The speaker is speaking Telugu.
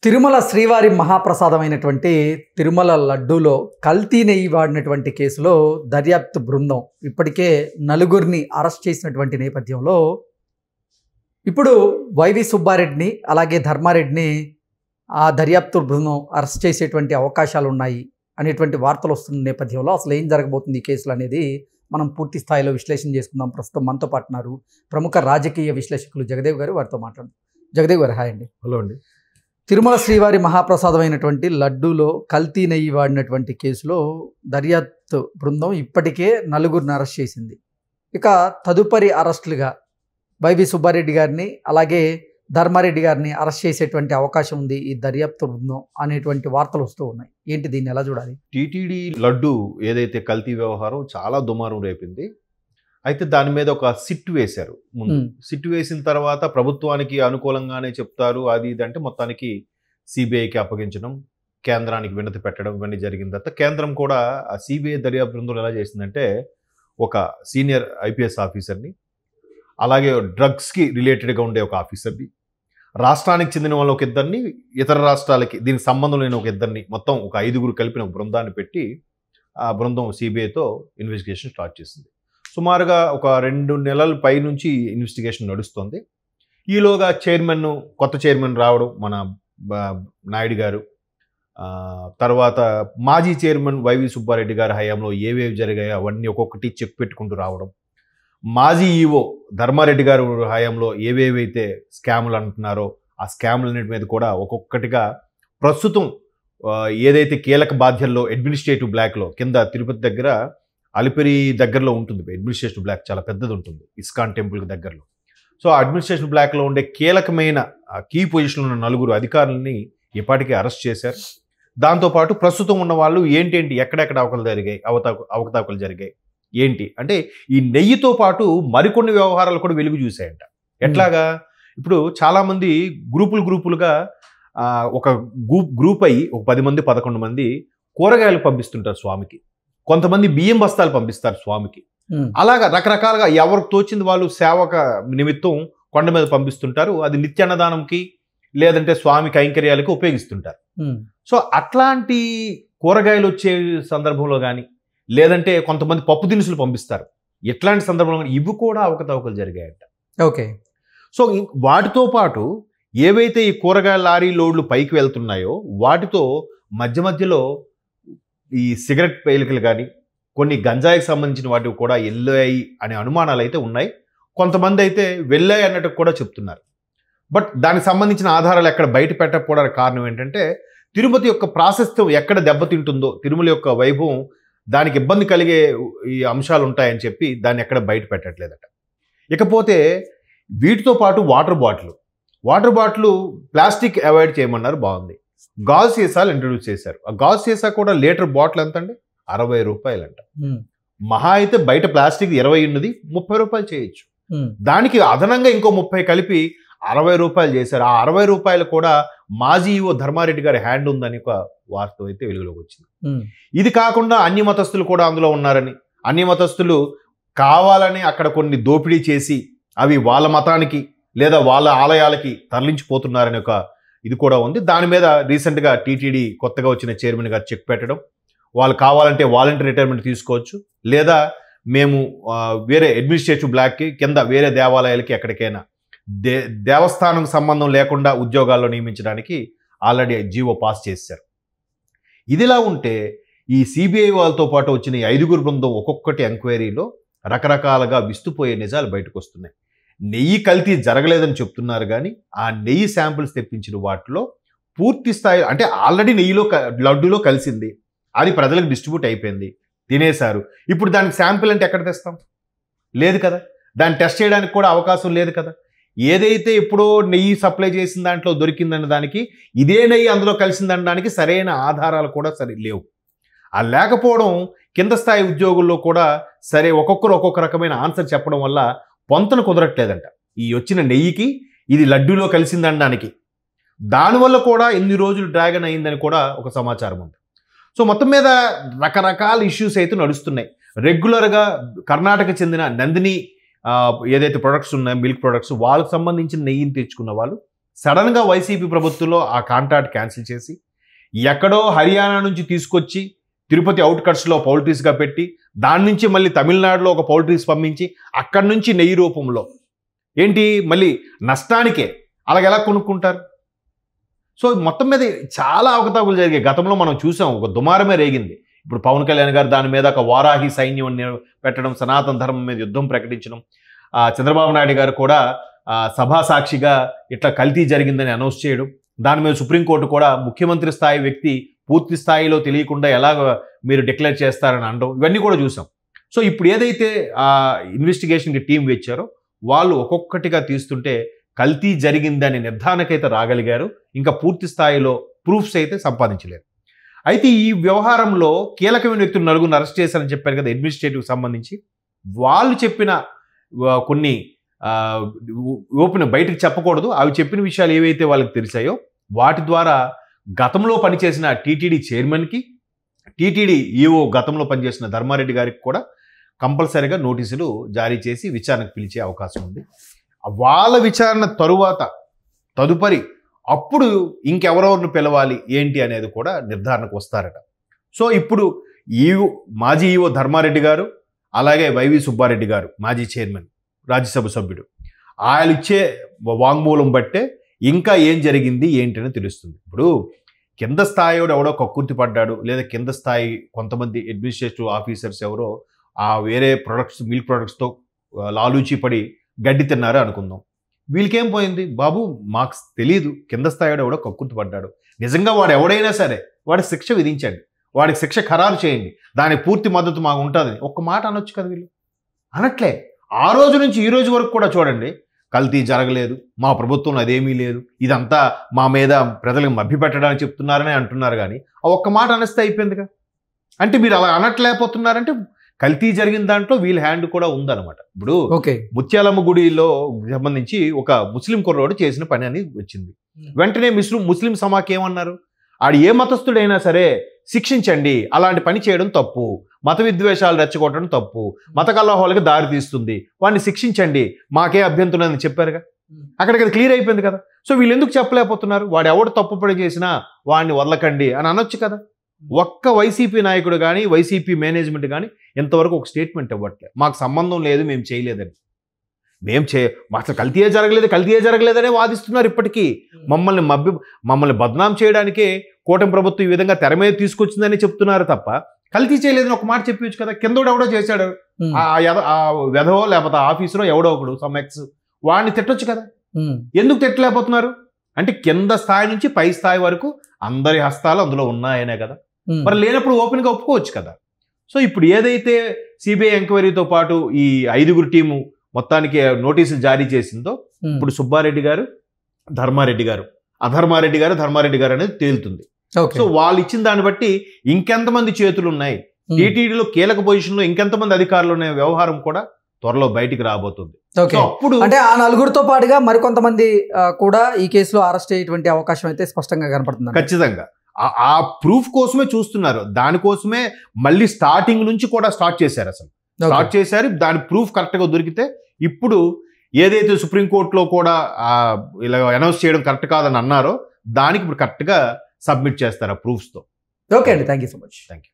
తిరుమల శ్రీవారి మహాప్రసాదమైనటువంటి తిరుమల లడ్డూలో కల్తీ నెయ్యి వాడినటువంటి కేసులో దర్యాప్తు బృందం ఇప్పటికే నలుగురిని అరెస్ట్ చేసినటువంటి నేపథ్యంలో ఇప్పుడు వైవి సుబ్బారెడ్డిని అలాగే ధర్మారెడ్డిని ఆ దర్యాప్తు బృందం అరెస్ట్ చేసేటువంటి అవకాశాలు ఉన్నాయి అనేటువంటి వార్తలు వస్తున్న నేపథ్యంలో అసలు ఏం జరగబోతుంది ఈ కేసులు అనేది మనం పూర్తి స్థాయిలో విశ్లేషణ చేసుకుందాం. ప్రస్తుతం మనతో పాటున్నారు ప్రముఖ రాజకీయ విశ్లేషకులు జగదేవ్ గారు. వారితో మాట్లాడుతాం. జగదేవ్ గారు, హాయ్ అండి. హలో అండి. తిరుమల శ్రీవారి మహాప్రసాదమైనటువంటి లడ్డూలో కల్తీ నెయ్యి వాడినటువంటి కేసులో దర్యాప్తు బృందం ఇప్పటికే నలుగురిని అరెస్ట్ చేసింది. ఇక తదుపరి అరెస్టులుగా వైవి సుబ్బారెడ్డి గారిని అలాగే ధర్మారెడ్డి గారిని అరెస్ట్ చేసేటువంటి అవకాశం ఉంది ఈ దర్యాప్తు బృందం అనేటువంటి వార్తలు వస్తూ ఉన్నాయి. ఏంటి, దీన్ని ఎలా చూడాలి? టీటీడీ లడ్డు ఏదైతే కల్తీ వ్యవహారం చాలా దుమారం రేపింది. అయితే దాని మీద ఒక సిట్ వేశారు. ముందు సిట్ వేసిన తర్వాత ప్రభుత్వానికి అనుకూలంగానే చెప్తారు అది ఇది అంటే మొత్తానికి సిబిఐకి అప్పగించడం, కేంద్రానికి వినతి పెట్టడం ఇవన్నీ జరిగిన తర్వాత కేంద్రం కూడా ఆ సిబిఐ దర్యాప్తు బృందం ఎలా చేసిందంటే ఒక సీనియర్ ఐపీఎస్ ఆఫీసర్ని, అలాగే డ్రగ్స్కి రిలేటెడ్గా ఉండే ఒక ఆఫీసర్ని, రాష్ట్రానికి చెందిన వాళ్ళు ఒక ఇద్దరిని, ఇతర రాష్ట్రాలకి దీనికి సంబంధం లేని ఒక ఇద్దరిని, మొత్తం ఒక 5గురు కలిపిన ఒక బృందాన్ని పెట్టి ఆ బృందం సిబిఐతో ఇన్వెస్టిగేషన్ స్టార్ట్ చేసింది. సుమారుగా ఒక 2 నెలల పై నుంచి ఇన్వెస్టిగేషన్ నడుస్తుంది. ఈలోగా కొత్త చైర్మన్ రావడం మన నాయుడు గారు, తర్వాత మాజీ చైర్మన్ వైవి సుబ్బారెడ్డి గారి హయాంలో ఏవేవి జరిగాయో అవన్నీ ఒక్కొక్కటి చెక్ పెట్టుకుంటూ రావడం, మాజీ ఈవో ధర్మారెడ్డి గారు హయాంలో ఏవేవైతే స్కాములు అంటున్నారో ఆ స్కాములన్నిటి మీద కూడా ఒక్కొక్కటిగా ప్రస్తుతం ఏదైతే కీలక బాధ్యతల్లో అడ్మినిస్ట్రేటివ్ బ్లాక్లో కింద తిరుపతి దగ్గర అలిపిరి దగ్గరలో ఉంటుంది అడ్మినిస్ట్రేషన్ బ్లాక్, చాలా పెద్దది ఉంటుంది ఇస్కాన్ టెంపుల్కి దగ్గరలో. సో అడ్మినిస్ట్రేషన్ బ్లాక్లో ఉండే కీలకమైన కీ పొజిషన్లో ఉన్న 9 అధికారులని ఇప్పటికే అరెస్ట్ చేశారు. దాంతోపాటు ప్రస్తుతం ఉన్న వాళ్ళు ఏంటేంటి ఎక్కడెక్కడ అవకతవకలు జరిగాయి ఏంటి అంటే ఈ నెయ్యితో పాటు మరికొన్ని వ్యవహారాలు కూడా వెలుగు చూసాయంట. ఎట్లాగా, ఇప్పుడు చాలామంది గ్రూపులుగా ఒక గ్రూప్ అయ్యి ఒక 10 మంది 11 మంది కూరగాయలు పంపిస్తుంటారు స్వామికి, కొంతమంది బియ్యం బస్తాలు పంపిస్తారు స్వామికి. అలాగా రకరకాలుగా ఎవరికి తోచింది వాళ్ళు సేవక నిమిత్తం కొండ మీద పంపిస్తుంటారు. అది నిత్యాన్నదానంకి లేదంటే స్వామి కైంకర్యాలకి ఉపయోగిస్తుంటారు. సో అట్లాంటి కూరగాయలు వచ్చే సందర్భంలో కానీ లేదంటే కొంతమంది పప్పు దినుసులు పంపిస్తారు. ఎట్లాంటి సందర్భంలో కానీ ఇవి కూడా అవకతవకలు జరిగాయంట. ఓకే. సో వాటితో పాటు ఏవైతే ఈ కూరగాయల లారీ లోడ్లు పైకి వెళ్తున్నాయో వాటితో మధ్యలో ఈ సిగరెట్ పేలికలు కానీ కొన్ని గంజాయికి సంబంధించిన వాటికి కూడా వెళ్ళాయి అనే అనుమానాలు అయితే ఉన్నాయి. కొంతమంది అయితే వెళ్ళాయి అన్నట్టు కూడా చెప్తున్నారు. బట్ దానికి సంబంధించిన ఆధారాలు ఎక్కడ బయట పెట్టకపోవడానికి కారణం ఏంటంటే తిరుపతి యొక్క ప్రాశస్త్యం ఎక్కడ దెబ్బతింటుందో, తిరుమల యొక్క వైభవం దానికి ఇబ్బంది కలిగే ఈ అంశాలు ఉంటాయని చెప్పి దాన్ని ఎక్కడ బయట పెట్టట్లేదట. ఇకపోతే వీటితో పాటు వాటర్ బాటిల్ ప్లాస్టిక్ అవాయిడ్ చేయమన్నారు, బాగుంది. గాజు సీసాలు ఇంట్రడ్యూస్ చేశారు. ఆ గాజు సీసా కూడా లీటర్ బాటిల్ ఎంత అండి? 60 రూపాయలంట. మహా అయితే బయట ప్లాస్టిక్ 20 ఉన్నది 30 రూపాయలు చేయొచ్చు. దానికి అదనంగా ఇంకో 30 కలిపి 60 రూపాయలు చేశారు. ఆ 60 రూపాయలు కూడా మాజీ ఈవో ధర్మారెడ్డి గారి హ్యాండ్ ఉందని ఒక వార్త అయితే వెలుగులోకి వచ్చింది. ఇది కాకుండా అన్య మతస్థులు కూడా అందులో ఉన్నారని, అన్య మతస్థులు కావాలని అక్కడ కొన్ని దోపిడీ చేసి అవి వాళ్ళ మతానికి లేదా వాళ్ళ ఆలయాలకి తరలించిపోతున్నారని ఒక ఇది కూడా ఉంది. దాని మీద రీసెంట్గా టీటీడీ కొత్తగా వచ్చిన చైర్మన్ గారు చెక్ పెట్టడం, వాళ్ళు కావాలంటే వాలంటీర్ రిటైర్మెంట్ తీసుకోవచ్చు లేదా మేము వేరే అడ్మినిస్ట్రేటివ్ బ్లాక్కి కింద వేరే దేవాలయాలకి ఎక్కడికైనా దేవస్థానం సంబంధం లేకుండా ఉద్యోగాల్లో నియమించడానికి ఆల్రెడీ జీవో పాస్ చేశారు. ఇదిలా ఉంటే ఈ సిబిఐ వాళ్ళతో పాటు వచ్చిన ఈ 5గురు బృందం ఒక్కొక్కటి ఎంక్వైరీలో రకరకాలుగా విస్తుపోయే నిజాలు బయటకు వస్తున్నాయి. నెయ్యి కల్తీ జరగలేదని చెప్తున్నారు కానీ ఆ నెయ్యి శాంపిల్స్ తెప్పించిన వాటిలో పూర్తి స్థాయి అంటే ఆల్రెడీ లడ్డూలో కలిసింది, అది ప్రజలకు డిస్ట్రిబ్యూట్ అయిపోయింది, తినేశారు. ఇప్పుడు దానికి శాంపిల్ అంటే ఎక్కడ తెస్తాం? లేదు కదా. దాన్ని టెస్ట్ చేయడానికి కూడా అవకాశం లేదు కదా. ఏదైతే ఎప్పుడో నెయ్యి సప్లై చేసిన దాంట్లో దొరికిందన్న దానికి ఇదే నెయ్యి అందులో కలిసిందనడానికి సరైన ఆధారాలు కూడా లేవు. ఆ లేకపోవడం కింద స్థాయి ఉద్యోగుల్లో కూడా సరే ఒక్కొక్కరు ఒక్కొక్క రకమైన ఆన్సర్ చెప్పడం వల్ల పొంతన కుదరట్లేదంట. ఈ వచ్చిన నెయ్యికి ఇది లడ్డూలో కలిసిందనడానికి దానివల్ల కూడా ఎన్ని రోజులు డ్రాగన్ అయిందని కూడా ఒక సమాచారం ఉంది. సో మొత్తం మీద రకరకాల ఇష్యూస్ అయితే నడుస్తున్నాయి. రెగ్యులర్గా కర్ణాటక చెందిన నందిని ఏదైతే ప్రొడక్ట్స్ ఉన్నాయో మిల్క్ ప్రొడక్ట్స్ వాళ్ళకి సంబంధించిన నెయ్యిని తెచ్చుకున్న వాళ్ళు సడన్గా వైసీపీ ప్రభుత్వంలో ఆ కాంట్రాక్ట్ క్యాన్సిల్ చేసి ఎక్కడో హర్యానా నుంచి తీసుకొచ్చి తిరుపతి అవుట్కట్స్లో పౌల్ట్రీస్గా పెట్టి దాని నుంచి మళ్ళీ తమిళనాడులో ఒక పౌల్ట్రీస్ పంపించి అక్కడి నుంచి నెయ్యి రూపంలో ఏంటి మళ్ళీ నష్టానికే అలాగ ఎలా కొనుక్కుంటారు? సో మొత్తం మీద చాలా అవకతవకలు జరిగాయి. గతంలో మనం చూసాం, ఒక దుమారమే రేగింది. ఇప్పుడు పవన్ కళ్యాణ్ గారు దాని మీద ఒక వారాహి సైన్యం పెట్టడం, సనాతన ధర్మం మీద యుద్ధం ప్రకటించడం, చంద్రబాబు నాయుడు గారు కూడా సభా సాక్షిగా ఇట్లా కల్తీ జరిగిందని అనౌన్స్ చేయడం, దాని మీద సుప్రీంకోర్టు కూడా ముఖ్యమంత్రి స్థాయి వ్యక్తి పూర్తి స్థాయిలో తెలియకుండా ఎలా మీరు డిక్లేర్ చేస్తారని అనడం, ఇవన్నీ కూడా చూసాం. సో ఇప్పుడు ఏదైతే ఆ ఇన్వెస్టిగేషన్కి టీం వచ్చారో వాళ్ళు ఒక్కొక్కటిగా తీస్తుంటే కల్తీ జరిగిందని నిర్ధారణకైతే రాగలిగారు, ఇంకా పూర్తి స్థాయిలో ప్రూఫ్స్ అయితే సంపాదించలేరు. అయితే ఈ వ్యవహారంలో కీలకమైన వ్యక్తులు నలుగురిని అరెస్ట్ చేశారని చెప్పారు కదా అడ్మినిస్ట్రేటివ్ సంబంధించి. వాళ్ళు చెప్పిన కొన్ని ఓపెన్ బయటకు చెప్పకూడదు, అవి చెప్పిన విషయాలు ఏవైతే వాళ్ళకి తెలిసాయో వాటి ద్వారా గతంలో పనిచేసిన టీటీడీ చైర్మన్కి, టీటీడీ ఈఓ గతంలో పనిచేసిన ధర్మారెడ్డి గారికి కూడా కంపల్సరీగా నోటీసులు జారీ చేసి విచారణకు పిలిచే అవకాశం ఉంది. వాళ్ళ విచారణ తదుపరి అప్పుడు ఇంకెవరెవరిని పిలవాలి ఏంటి అనేది కూడా నిర్ధారణకు వస్తారట. సో ఇప్పుడు మాజీ ఈఓ ధర్మారెడ్డి గారు, అలాగే వైవి సుబ్బారెడ్డి గారు మాజీ చైర్మన్ రాజ్యసభ సభ్యుడు, ఆయన ఇచ్చే వాంగ్మూలం బట్టే ఇంకా ఏం జరిగింది ఏంటని తెలుస్తుంది. ఇప్పుడు కింద స్థాయిలో ఎవడో కక్కుర్తి పడ్డాడు, లేదా కింద స్థాయి కొంతమంది అడ్మినిస్ట్రేటివ్ ఆఫీసర్స్ ఎవరో ఆ వేరే ప్రొడక్ట్స్ మిల్క్ ప్రొడక్ట్స్తో లాలూచి పడి గడ్డి తిన్నారు అనుకుందాం. వీళ్ళకేం పోయింది? బాబు మాకు తెలియదు, కింద స్థాయిలో ఎవడో కక్కుర్తి పడ్డాడు, నిజంగా వాడు ఎవడైనా సరే వాడికి శిక్ష విధించండి, వాడికి శిక్ష ఖరారు చేయండి, దానికి పూర్తి మద్దతు మాకు ఉంటుంది ఒక్క మాట అనొచ్చు కదా. వీళ్ళు అనట్లే. ఆ రోజు నుంచి ఈ రోజు వరకు కూడా చూడండి, కల్తీ జరగలేదు, మా ప్రభుత్వం అదేమీ లేదు, ఇదంతా మా మీద ప్రజలకు మభ్యపెట్టడానికి చెప్తున్నారని అంటున్నారు. కానీ ఆ ఒక్క మాట అనేస్తే అయిపోయిందిగా. అంటే మీరు అలా అనట్లేకపోతున్నారంటే కల్తీ జరిగిన దాంట్లో వీళ్ళ హ్యాండ్ కూడా ఉందన్నమాట. ఇప్పుడు ముత్యాలమ్మ గుడిలో సంబంధించి ఒక ముస్లిం కుర్రోడు చేసిన పని అని వచ్చింది. వెంటనే ముస్లిం సమాఖ్య ఏమన్నారు? ఆడు ఏ మతస్థుడైనా సరే శిక్షించండి, అలాంటి పని చేయడం తప్పు, మత విద్వేషాలు రెచ్చగొట్టడం తప్పు, మత కలహాలకు దారి తీస్తుంది, వాడిని శిక్షించండి, మాకే అభ్యంతరం అని చెప్పారుగా. అక్కడికి అది క్లియర్ అయిపోయింది కదా. సో వీళ్ళు ఎందుకు చెప్పలేకపోతున్నారు? వాడు ఎవడు తప్పు పని చేసినా వాడిని వదలకండి అని అనొచ్చు కదా. ఒక్క వైసీపీ నాయకుడు కానీ వైసీపీ మేనేజ్మెంట్ కానీ ఇంతవరకు ఒక స్టేట్మెంట్ ఇవ్వట్లేదు, మాకు సంబంధం లేదు, మేము చేయలేదని. అసలు కల్తీయే జరగలేదనే వాదిస్తున్నారు ఇప్పటికీ. మమ్మల్ని బద్నాం చేయడానికే కూటమి ప్రభుత్వం ఈ విధంగా తెర మీద తీసుకొచ్చిందని చెప్తున్నారు తప్ప కల్తీ చేయలేదని ఒక మాట చెప్పవచ్చు కదా. కిందోడు ఎవడో చేశాడు, ఆ వెధవో లేకపోతే ఆఫీసులో ఎవడో ఒకడు సమ్ఎక్స్, వాడిని తిట్టొచ్చు కదా. ఎందుకు తిట్టలేకపోతున్నారు? అంటే కింద స్థాయి నుంచి పై స్థాయి వరకు అందరి హస్తాలు అందులో ఉన్నాయనే కదా. మరి లేనప్పుడు ఓపెన్గా ఒప్పుకోవచ్చు కదా. సో ఇప్పుడు ఏదైతే సిబిఐ ఎంక్వైరీతో పాటు ఈ 5గురు టీము మొత్తానికి నోటీసులు జారీ చేసిందో, ఇప్పుడు సుబ్బారెడ్డి గారు, ధర్మారెడ్డి గారు, ధర్మారెడ్డి గారు అనేది తేలుతుంది. సో వాళ్ళు ఇచ్చిన దాన్ని బట్టి ఇంకెంతమంది చేతులు ఉన్నాయి, టీటీడీలో కీలక పొజిషన్లో ఇంకెంతమంది అధికారులు ఉన్న వ్యవహారం కూడా త్వరలో బయటికి రాబోతుంది. అప్పుడు అంటే ఆ నలుగురితో పాటుగా మరికొంతమంది కూడా ఈ కేసులో అరెస్ట్ అయ్యేటువంటి అవకాశం అయితే స్పష్టంగా కనపడుతుంది. ఖచ్చితంగా ఆ ప్రూఫ్ కోసమే చూస్తున్నారు, దానికోసమే మళ్ళీ స్టార్టింగ్ నుంచి కూడా స్టార్ట్ చేశారు. దాని ప్రూఫ్ కరెక్ట్గా దొరికితే ఇప్పుడు ఏదైతే సుప్రీంకోర్టులో కూడా ఇలా అనౌన్స్ చేయడం కరెక్ట్ కాదని అన్నారో దానికి ఇప్పుడు కరెక్ట్గా సబ్మిట్ చేస్తారు ఆ ప్రూఫ్స్తో. ఓకే అండి, thank you so much. Thank you.